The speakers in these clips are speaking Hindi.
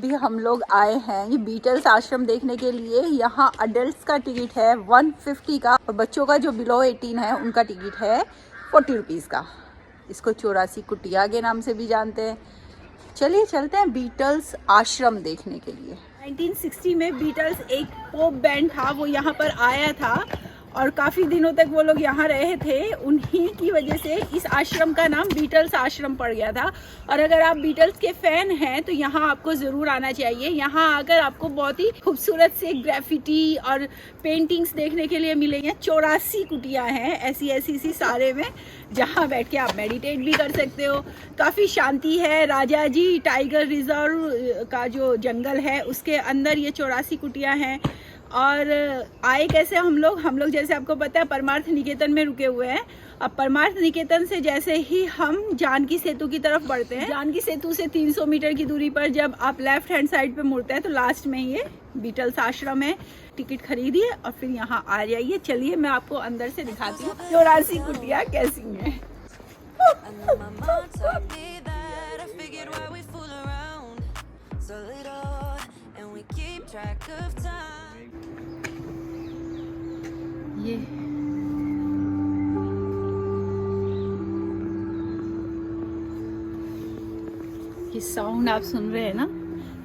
अभी हम लोग आए हैं ये बीटल्स आश्रम देखने के लिए। यहाँ अडल्ट का टिकट है 150 का और बच्चों का जो बिलो 18 है उनका टिकट है 40 रुपीज़ का। इसको 84 कुटिया के नाम से भी जानते हैं। चलिए चलते हैं बीटल्स आश्रम देखने के लिए। 1960 में बीटल्स एक पॉप बैंड था, वो यहाँ पर आया था और काफ़ी दिनों तक वो लोग यहाँ रहे थे। उन्हीं की वजह से इस आश्रम का नाम बीटल्स आश्रम पड़ गया था। और अगर आप बीटल्स के फ़ैन हैं तो यहाँ आपको ज़रूर आना चाहिए। यहाँ आकर आपको बहुत ही खूबसूरत से ग्राफिटी और पेंटिंग्स देखने के लिए मिलेंगे। 84 कुटियाँ हैं ऐसी ऐसी सी सारे में, जहाँ बैठ के आप मेडिटेट भी कर सकते हो। काफ़ी शांति है। राजा जी टाइगर रिजर्व का जो जंगल है उसके अंदर ये 84 कुटियाँ हैं। और आए कैसे हम लोग जैसे आपको पता है परमार्थ निकेतन में रुके हुए हैं। अब परमार्थ निकेतन से जैसे ही हम जानकी सेतु की तरफ बढ़ते हैं, जानकी सेतु से 300 मीटर की दूरी पर जब आप लेफ्ट हैंड साइड पे मुड़ते हैं तो लास्ट में ये बीटल्स आश्रम है। टिकट खरीदिए और फिर यहाँ आ जाइए। चलिए मैं आपको अंदर से दिखाती हूँ 84 कुटियाँ कैसी हैं। ये साउंड आप सुन रहे हैं ना,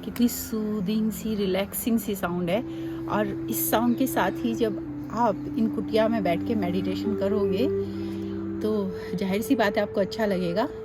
कितनी सूदिंग सी रिलैक्सिंग सी साउंड है। और इस साउंड के साथ ही जब आप इन कुटिया में बैठ के मेडिटेशन करोगे तो जाहिर सी बात है आपको अच्छा लगेगा। –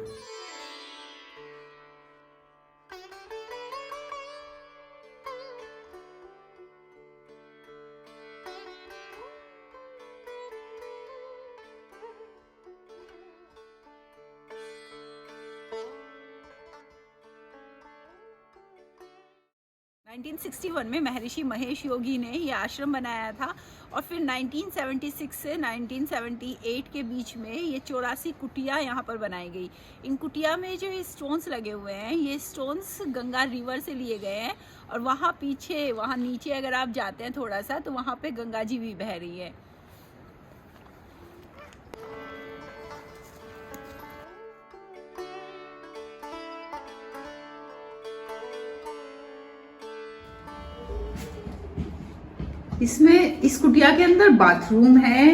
1961 में महर्षि महेश योगी ने ये आश्रम बनाया था और फिर 1976 से 1978 के बीच में ये 84 कुटिया यहाँ पर बनाई गई। इन कुटिया में जो ये स्टोन्स लगे हुए हैं, ये स्टोन्स गंगा रिवर से लिए गए हैं। और वहाँ पीछे, वहाँ नीचे अगर आप जाते हैं थोड़ा सा तो वहाँ पे गंगा जी भी बह रही है। इसमें इस कुटिया के अंदर बाथरूम है,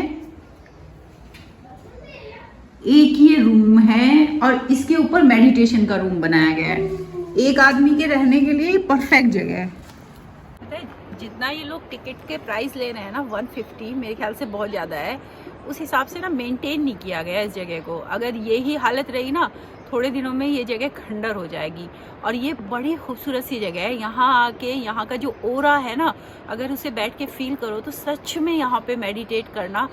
एक ये रूम है और इसके ऊपर मेडिटेशन का रूम बनाया गया है। एक आदमी के रहने के लिए परफेक्ट जगह है। पता है जितना ये लोग टिकट के प्राइस ले रहे हैं ना 150, मेरे ख्याल से बहुत ज़्यादा है। उस हिसाब से ना मेंटेन नहीं किया गया इस जगह को। अगर यही हालत रही ना थोड़े दिनों में ये जगह खंडर हो जाएगी। और ये बड़ी खूबसूरत सी जगह है। यहाँ आके यहाँ का जो ओरा है ना, अगर उसे बैठ के फील करो तो सच में यहाँ पे मेडिटेट करना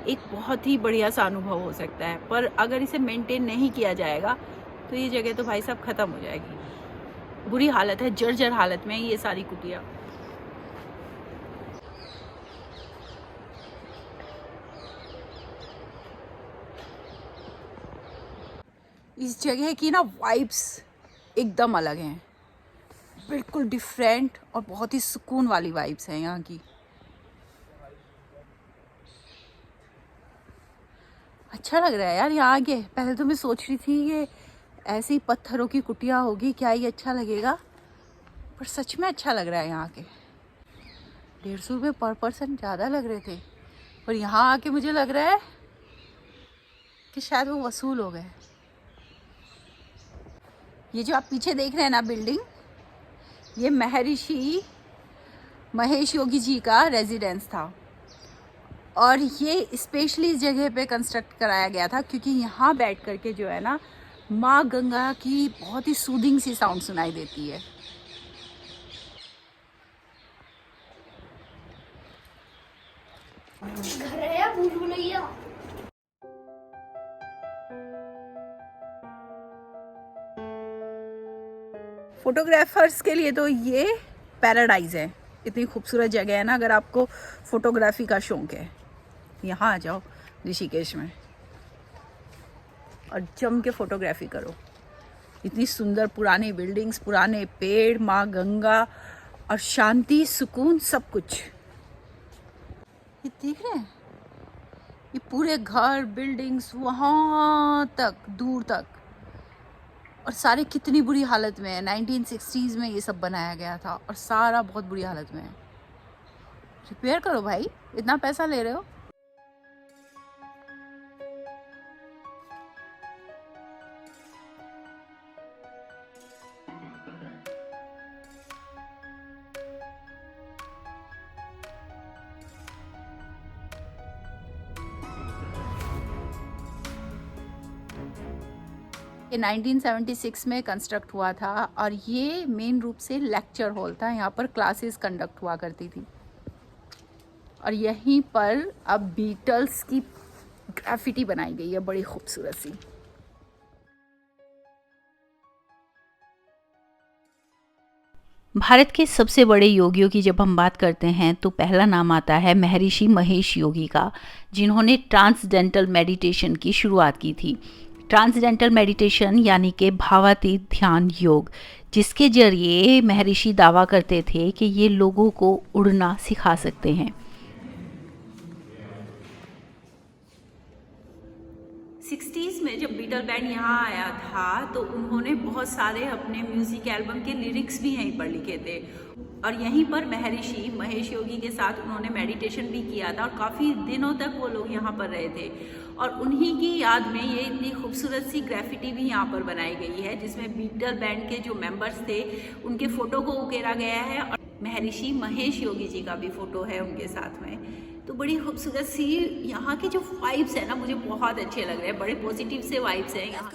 एक बहुत ही बढ़िया सा अनुभव हो सकता है। पर अगर इसे मेंटेन नहीं किया जाएगा तो ये जगह तो भाई साहब ख़त्म हो जाएगी। बुरी हालत है, जर्जर हालत में ये सारी कुटिया। इस जगह की ना वाइब्स एकदम अलग हैं, बिल्कुल डिफरेंट और बहुत ही सुकून वाली वाइब्स हैं यहाँ की। अच्छा लग रहा है यार यहाँ आके। पहले तो मैं सोच रही थी ये ऐसी पत्थरों की कुटिया होगी, क्या ये अच्छा लगेगा, पर सच में अच्छा लग रहा है यहाँ आके। 150 रुपये पर पर्सन ज़्यादा लग रहे थे, पर यहाँ आके मुझे लग रहा है कि शायद वो वसूल हो गए। ये जो आप पीछे देख रहे हैं ना बिल्डिंग, ये महर्षि महेश योगी जी का रेजिडेंस था। और ये स्पेशली इस जगह पे कंस्ट्रक्ट कराया गया था क्योंकि यहाँ बैठ करके जो है ना माँ गंगा की बहुत ही सूदिंग सी साउंड सुनाई देती है। घर है या भूल भुलैया? फोटोग्राफर्स के लिए तो ये पैराडाइज है। इतनी खूबसूरत जगह है ना, अगर आपको फोटोग्राफी का शौक है यहाँ आ जाओ ऋषिकेश में और जम के फोटोग्राफी करो। इतनी सुंदर पुरानी बिल्डिंग्स, पुराने पेड़, माँ गंगा और शांति, सुकून, सब कुछ। ये देख रहे हैं, ये पूरे घर, बिल्डिंग्स वहाँ तक, दूर तक। और सारे कितनी बुरी हालत में है। 1960s में ये सब बनाया गया था और सारा बहुत बुरी हालत में है। रिपेयर करो भाई, इतना पैसा ले रहे हो। ये 1976 में कंस्ट्रक्ट हुआ था और ये मेन रूप से लेक्चर हॉल था। यहाँ पर क्लासेस कंडक्ट हुआ करती थी और यहीं पर अब बीटल्स की ग्राफिटी बनाई गई है बड़ी खूबसूरत सी। भारत के सबसे बड़े योगियों की जब हम बात करते हैं तो पहला नाम आता है महर्षि महेश योगी का, जिन्होंने ट्रांसडेंटल मेडिटेशन की शुरुआत की थी। ट्रांसडेंटल मेडिटेशन यानी कि भावातीत ध्यान योग, जिसके जरिए महर्षि दावा करते थे कि ये लोगों को उड़ना सिखा सकते हैं। 60s में जब बीटल बैंड यहाँ आया था तो उन्होंने बहुत सारे अपने म्यूजिक एल्बम के लिरिक्स भी यहीं पर लिखे थे और यहीं पर महर्षि महेश योगी के साथ उन्होंने मेडिटेशन भी किया था और काफ़ी दिनों तक वो लोग यहाँ पर रहे थे। और उन्हीं की याद में ये इतनी खूबसूरत सी ग्राफिटी भी यहाँ पर बनाई गई है, जिसमें बीटल बैंड के जो मेंबर्स थे उनके फ़ोटो को उकेरा गया है और महर्षि महेश योगी जी का भी फ़ोटो है उनके साथ में। तो बड़ी खूबसूरत सी यहाँ के जो वाइब्स है ना, मुझे बहुत अच्छे लग रहे हैं, बड़े पॉजिटिव से वाइब्स हैं यहाँ।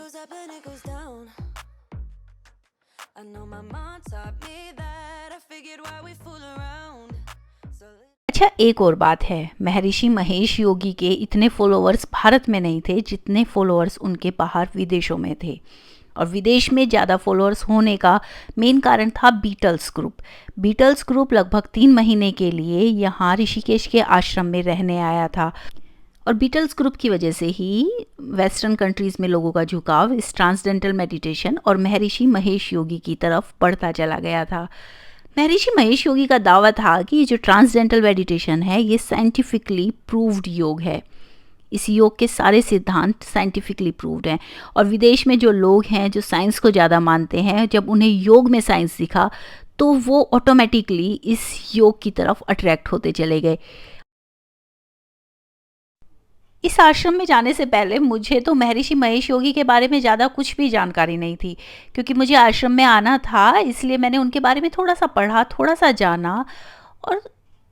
अच्छा, एक और बात है, महर्षि महेश योगी के इतने फॉलोअर्स भारत में नहीं थे जितने फॉलोअर्स उनके बाहर विदेशों में थे। और विदेश में ज़्यादा फॉलोअर्स होने का मेन कारण था बीटल्स ग्रुप। बीटल्स ग्रुप लगभग 3 महीने के लिए यहाँ ऋषिकेश के आश्रम में रहने आया था और बीटल्स ग्रुप की वजह से ही वेस्टर्न कंट्रीज़ में लोगों का झुकाव इस ट्रांसडेंटल मेडिटेशन और महर्षि महेश योगी की तरफ बढ़ता चला गया था। महर्षि महेश योगी का दावा था कि जो ट्रांसडेंटल मेडिटेशन है ये साइंटिफिकली प्रूव्ड योग है। इस योग के सारे सिद्धांत साइंटिफिकली प्रूव्ड हैं और विदेश में जो लोग हैं जो साइंस को ज़्यादा मानते हैं, जब उन्हें योग में साइंस दिखा तो वो ऑटोमेटिकली इस योग की तरफ अट्रैक्ट होते चले गए। इस आश्रम में जाने से पहले मुझे तो महर्षि महेश योगी के बारे में ज़्यादा कुछ भी जानकारी नहीं थी, क्योंकि मुझे आश्रम में आना था, इसलिए मैंने उनके बारे में थोड़ा सा पढ़ा, थोड़ा सा जाना और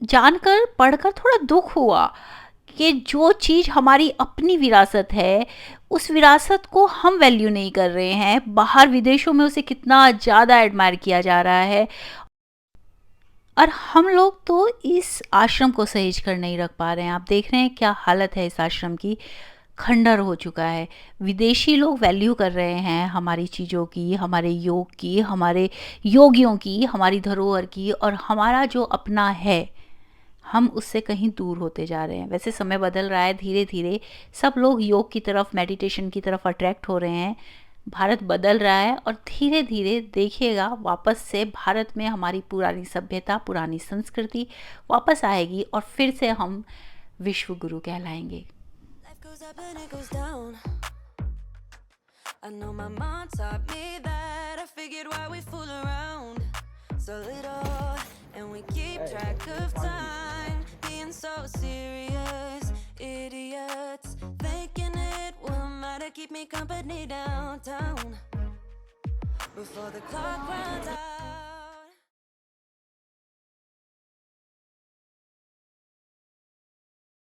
जानकर पढ़कर थोड़ा दुख हुआ कि जो चीज़ हमारी अपनी विरासत है उस विरासत को हम वैल्यू नहीं कर रहे हैं। बाहर विदेशों में उसे कितना ज़्यादा एडमायर किया जा रहा है और हम लोग तो इस आश्रम को सहेज कर नहीं रख पा रहे हैं। आप देख रहे हैं क्या हालत है इस आश्रम की, खंडर हो चुका है। विदेशी लोग वैल्यू कर रहे हैं हमारी चीज़ों की, हमारे योग की, हमारे योगियों की, हमारी धरोहर की, और हमारा जो अपना है हम उससे कहीं दूर होते जा रहे हैं। वैसे समय बदल रहा है, धीरे धीरे सब लोग योग की तरफ, मेडिटेशन की तरफ अट्रैक्ट हो रहे हैं। भारत बदल रहा है और धीरे धीरे देखिएगा वापस से भारत में हमारी पुरानी सभ्यता, पुरानी संस्कृति वापस आएगी और फिर से हम विश्व गुरु कहलाएंगे। Keep me company downtown before the clock runs out.